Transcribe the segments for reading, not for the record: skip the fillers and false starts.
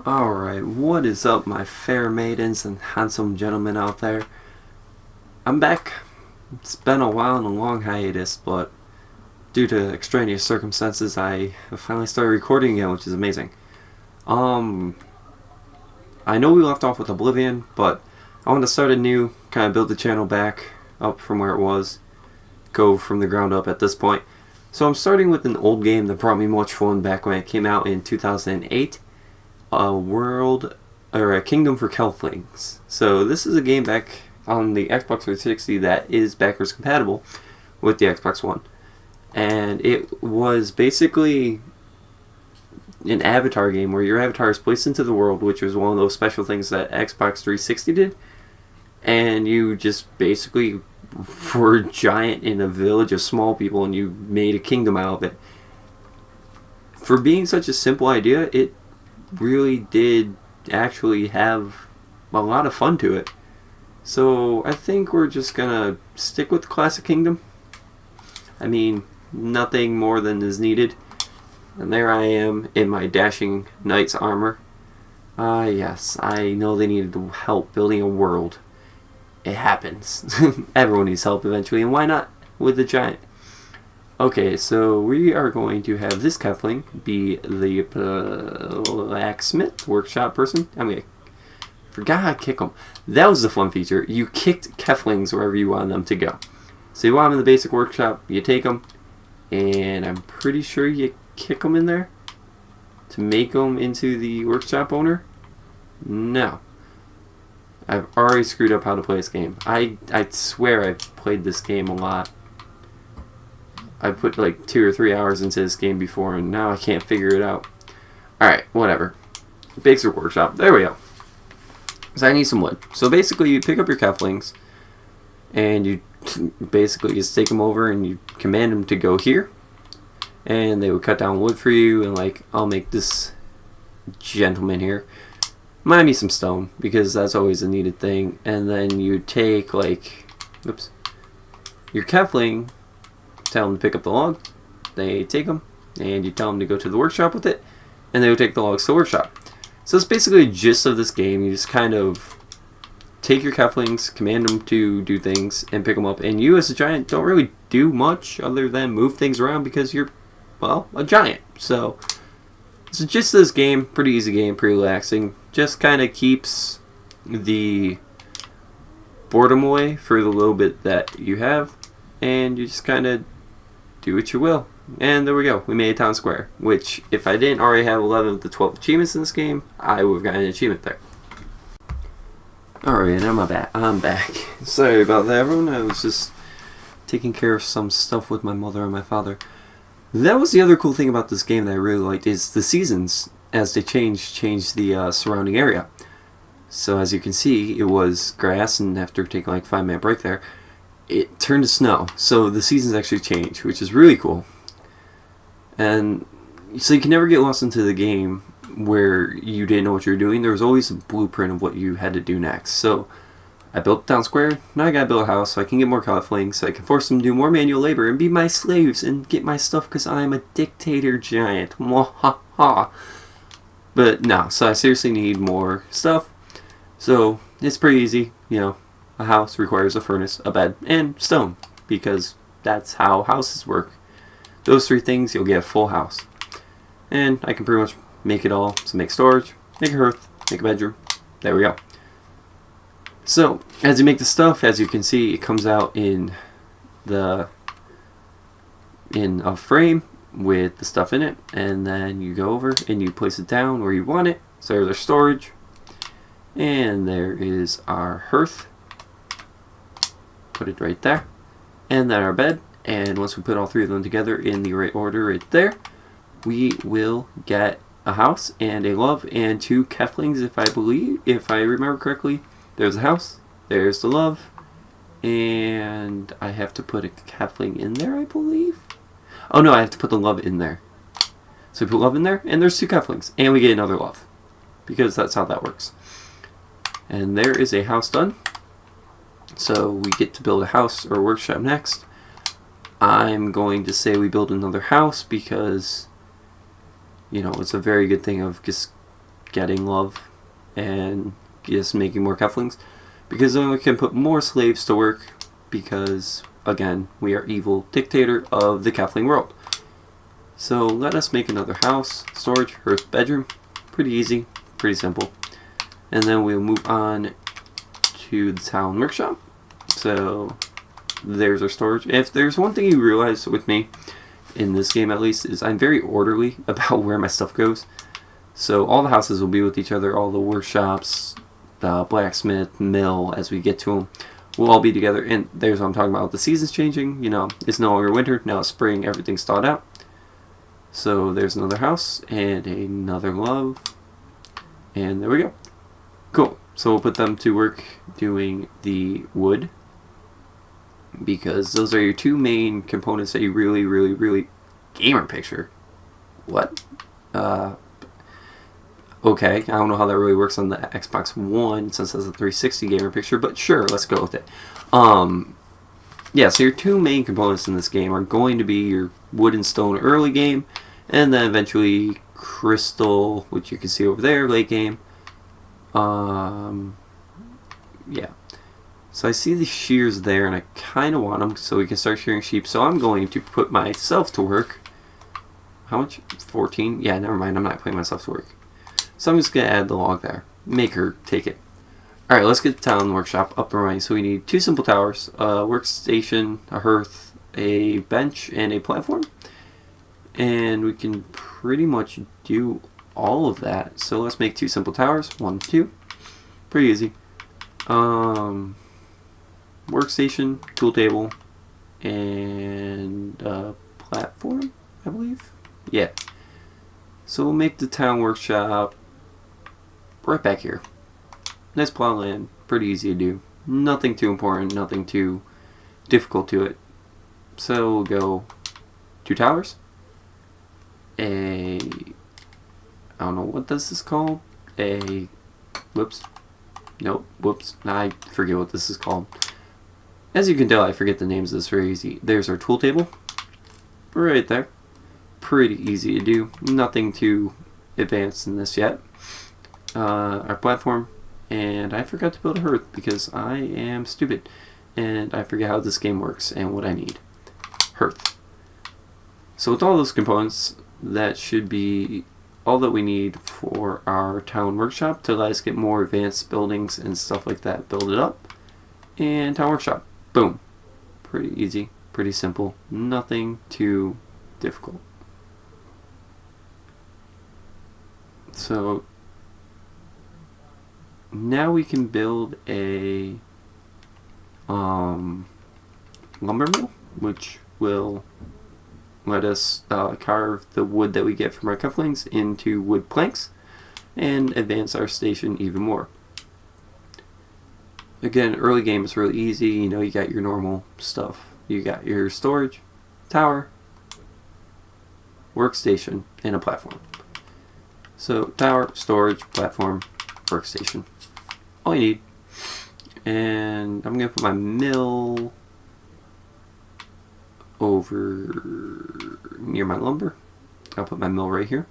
Alright, what is up, my fair maidens and handsome gentlemen out there? I'm back. It's been a while and a long hiatus, but due to extraneous circumstances, I have finally started recording again, which is amazing. I know we left off with Oblivion, but I want to start anew, kind of build the channel back up from where it was, go from the ground up at this point. So I'm starting with an old game that brought me much fun back when it came out in 2008. A Kingdom for Kelflings. So this is a game back on the Xbox 360 that is backwards compatible with the Xbox One. And it was basically an avatar game where your avatar is placed into the world, which was one of those special things that Xbox 360 did. And you just basically were a giant in a village of small people and you made a kingdom out of it. For being such a simple idea, it really did actually have a lot of fun to it. So I think we're just gonna stick with the Classic Kingdom. I mean, nothing more than is needed. And there I am in my dashing knight's armor. Yes, I know they needed help building a world. It happens. Everyone needs help eventually, and why not with the giant? Okay, so we are going to have this Kefling be the blacksmith workshop person. Forgot how to kick them. That was the fun feature. You kicked Keflings wherever you wanted them to go. So you want them in the basic workshop, you take them, and I'm pretty sure you kick them in there to make them into the workshop owner. No. I've already screwed up how to play this game. I swear I've played this game a lot. I put like 2 or 3 hours into this game before, and now I can't figure it out. Alright, whatever. Basic workshop. There we go. So I need some wood. So basically, you pick up your Keflings, and you basically just take them over, and you command them to go here. And they would cut down wood for you, and like, I'll make this gentleman here. Might need some stone, because that's always a needed thing. And then you take, like, oops, your Kefling, tell them to pick up the log, they take them, and you tell them to go to the workshop with it, and they will take the logs to the workshop. So it's basically the gist of this game. You just kind of take your Keflings, command them to do things, and pick them up, and you as a giant don't really do much other than move things around because you're, well, a giant. So it's the gist of this game. Pretty easy game, pretty relaxing. Just kind of keeps the boredom away for the little bit that you have, and you just kind of do what you will. And there we go. We made a town square, which if I didn't already have 11 of the 12 achievements in this game, I would have gotten an achievement there. Alright, and I'm back. Sorry about that, everyone. I was just taking care of some stuff with my mother and my father. That was the other cool thing about this game that I really liked, is the seasons, as they change the surrounding area. So as you can see, it was grass, and after taking like a 5-minute break there, it turned to snow. So the seasons actually change, which is really cool. And so you can never get lost into the game where you didn't know what you were doing. There was always a blueprint of what you had to do next. So I built the town square. Now I gotta build a house so I can get more Keflings, so I can force them to do more manual labor and be my slaves and get my stuff because I'm a dictator giant. Mwahaha. But no, so I seriously need more stuff. So it's pretty easy, you know. A house requires a furnace, a bed, and stone, because that's how houses work. Those 3 things, you'll get a full house. And I can pretty much make it all. So make storage, make a hearth, make a bedroom. There we go. So, as you make the stuff, as you can see, it comes out in a frame with the stuff in it, and then you go over and you place it down where you want it. So there's our storage, and there is our hearth. Put it right there, and then our bed. And once we put all 3 of them together in the right order right there, we will get a house and a love and 2 Keflings, if I remember correctly. There's a house, there's the love, and I have to put a Kefling in there, I believe. Oh no, I have to put the love in there. So we put love in there, and there's 2 Keflings, and we get another love, because that's how that works. And there is a house done. So we get to build a house or workshop next. I'm going to say we build another house because, you know, it's a very good thing of just getting love and just making more Keflings, because then we can put more slaves to work, because again, we are evil dictator of the Kefling world. So let us make another house, storage, hearth, bedroom. Pretty easy, pretty simple. And then we'll move on to the town workshop. So there's our storage. If there's one thing you realize with me, in this game at least, is I'm very orderly about where my stuff goes. So all the houses will be with each other, all the workshops, the blacksmith, mill, as we get to them, will all be together. And there's what I'm talking about. The season's changing, you know, it's no longer winter, now it's spring, everything's thawed out. So there's another house and another love. And there we go. Cool. So we'll put them to work doing the wood, because those are your two main components that you really gamer picture. What? Okay, I don't know how that really works on the Xbox One since that's a 360 gamer picture, but sure, let's go with it. Yeah, so your two main components in this game are going to be your wood and stone early game, and then eventually crystal, which you can see over there, late game. Yeah. So I see the shears there, and I kind of want them so we can start shearing sheep. So I'm going to put myself to work. How much? 14? Yeah, never mind. I'm not putting myself to work. So I'm just going to add the log there. Make her take it. Alright, let's get the town workshop up and running. So we need 2 simple towers, a workstation, a hearth, a bench, and a platform. And we can pretty much do all of that. So let's make 2 simple towers. 1, 2. Pretty easy. Workstation, tool table, and platform, I believe. Yeah. So we'll make the town workshop right back here. Nice plot of land, pretty easy to do. Nothing too important, nothing too difficult to it. So we'll go 2 towers. I don't know, what does this called? Whoops. Nope, whoops. I forget what this is called. As you can tell, I forget the names of this very easy. There's our tool table. Right there. Pretty easy to do. Nothing too advanced in this yet. Our platform. And I forgot to build a hearth because I am stupid. And I forget how this game works and what I need. Hearth. So with all those components, that should be all that we need for our town workshop to let us get more advanced buildings and stuff like that. Build it up. And town workshop. Boom. Pretty easy. Pretty simple. Nothing too difficult. So now we can build a lumber mill, which will let us carve the wood that we get from our Keflings into wood planks and advance our station even more. Again, early game is really easy. You know, you got your normal stuff. You got your storage, tower, workstation, and a platform. So tower, storage, platform, workstation. All you need. And I'm going to put my mill over near my lumber. I'll put my mill right here.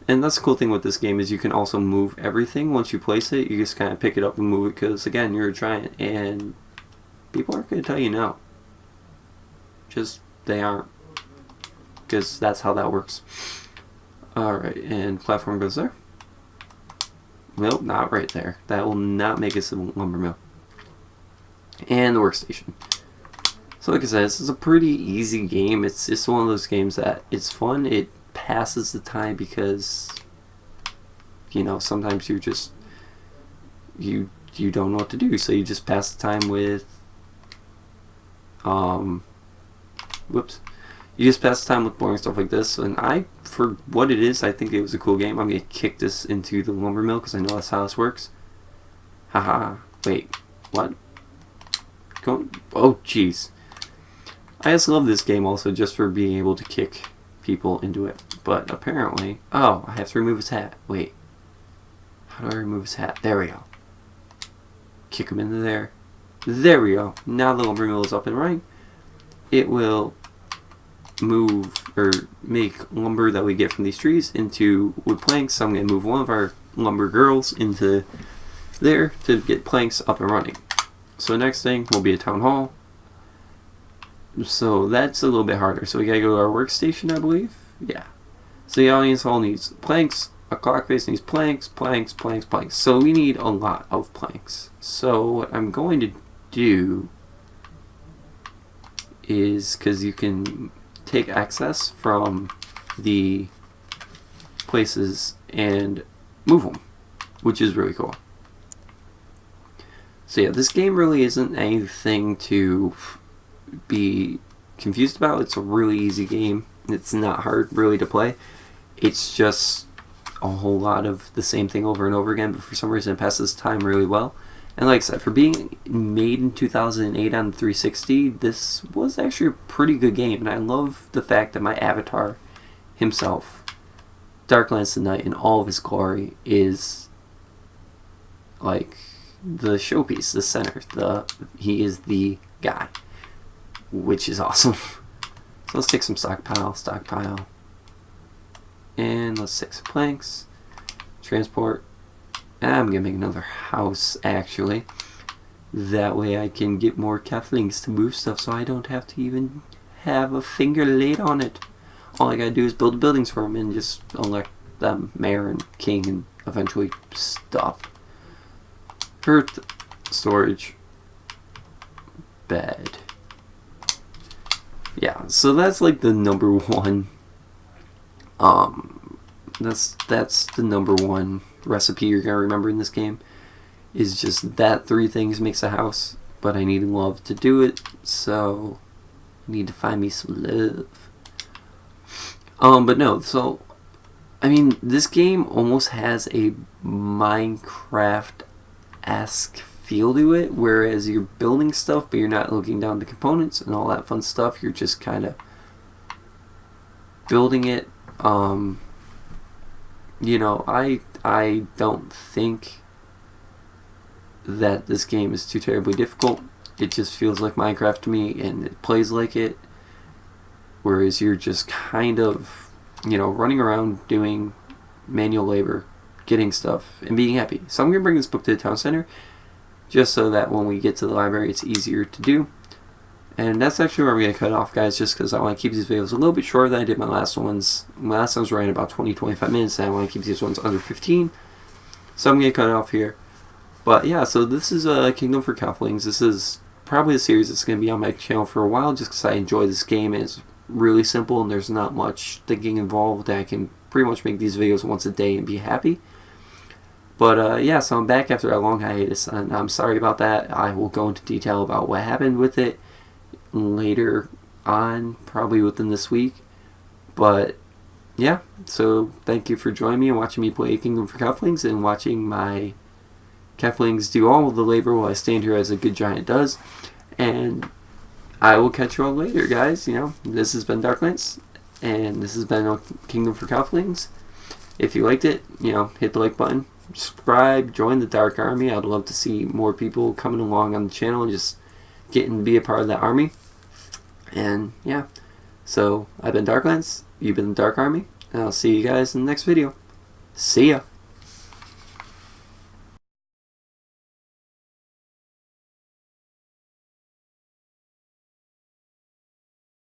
And that's the cool thing with this game is you can also move everything once you place it. You just kind of pick it up and move it because, again, you're a giant and people aren't going to tell you no. Just, they aren't. Because that's how that works. Alright, and platform goes there. Nope, not right there. That will not make us a lumber mill. And the workstation. So like I said, this is a pretty easy game. It's just one of those games that it's fun. It passes the time because, you know, sometimes you're just, you don't know what to do. So you just pass the time with, you just pass the time with boring stuff like this. And for what it is, I think it was a cool game. I'm going to kick this into the lumber mill because I know that's how this works. Haha. Wait. What? Oh, jeez. I just love this game also just for being able to kick people into it. But apparently... Oh, I have to remove his hat. Wait. How do I remove his hat? There we go. Kick him into there. There we go. Now the lumber mill is up and running. It will move or make lumber that we get from these trees into wood planks. So I'm going to move one of our lumber girls into there to get planks up and running. So next thing will be a town hall. So that's a little bit harder. So we gotta go to our workstation, I believe. Yeah. So the audience hall needs planks. A clock face needs planks, planks, planks, planks. So we need a lot of planks. So what I'm going to do is, because you can take access from the places and move them, which is really cool. So yeah, this game really isn't anything to be confused about. It's a really easy game. It's not hard really to play. It's just a whole lot of the same thing over and over again, but for some reason it passes time really well. And like I said, for being made in 2008 on the 360, this was actually a pretty good game. And I love the fact that my avatar himself, Darklands the Knight, in all of his glory, is like the showpiece, the center. He is the guy, which is awesome. So let's take some stockpile. And let's take some planks. Transport. I'm going to make another house, actually. That way I can get more Keflings to move stuff so I don't have to even have a finger laid on it. All I got to do is build buildings for them and just elect them mayor and king and eventually stuff. Earth, storage, bed. Yeah, so that's like the number one. That's the number one recipe you're gonna remember in this game. Is just that 3 things makes a house. But I need love to do it, so I need to find me some love. But no, so I mean, this game almost has a Minecraft-esque feel to it, whereas you're building stuff, but you're not looking down the components and all that fun stuff. You're just kind of building it. You know, I don't think that this game is too terribly difficult. It just feels like Minecraft to me, and it plays like it. Whereas you're just kind of, you know, running around doing manual labor, getting stuff, and being happy. So I'm going to bring this book to the town center, just so that when we get to the library, it's easier to do. And that's actually where I'm going to cut off, guys, just because I want to keep these videos a little bit shorter than I did my last ones. My last one was running about 20-25 minutes, and I want to keep these ones under 15. So I'm going to cut it off here. But yeah, so this is Kingdom for Keflings. This is probably a series that's going to be on my channel for a while, just because I enjoy this game. It's really simple, and there's not much thinking involved. I can pretty much make these videos once a day and be happy. But yeah, so I'm back after a long hiatus, and I'm sorry about that. I will go into detail about what happened with it later on, probably within this week. But yeah, so thank you for joining me and watching me play Kingdom for Keflings and watching my Keflings do all of the labor while I stand here as a good giant does. And I will catch you all later, guys. You know, this has been Darklands, and this has been Kingdom for Keflings. If you liked it, you know, hit the like button, subscribe, join the Dark Army. I'd love to see more people coming along on the channel and just getting to be a part of that army. And yeah, so I've been Darklands, you've been the Dark Army, and I'll see you guys in the next video. See ya!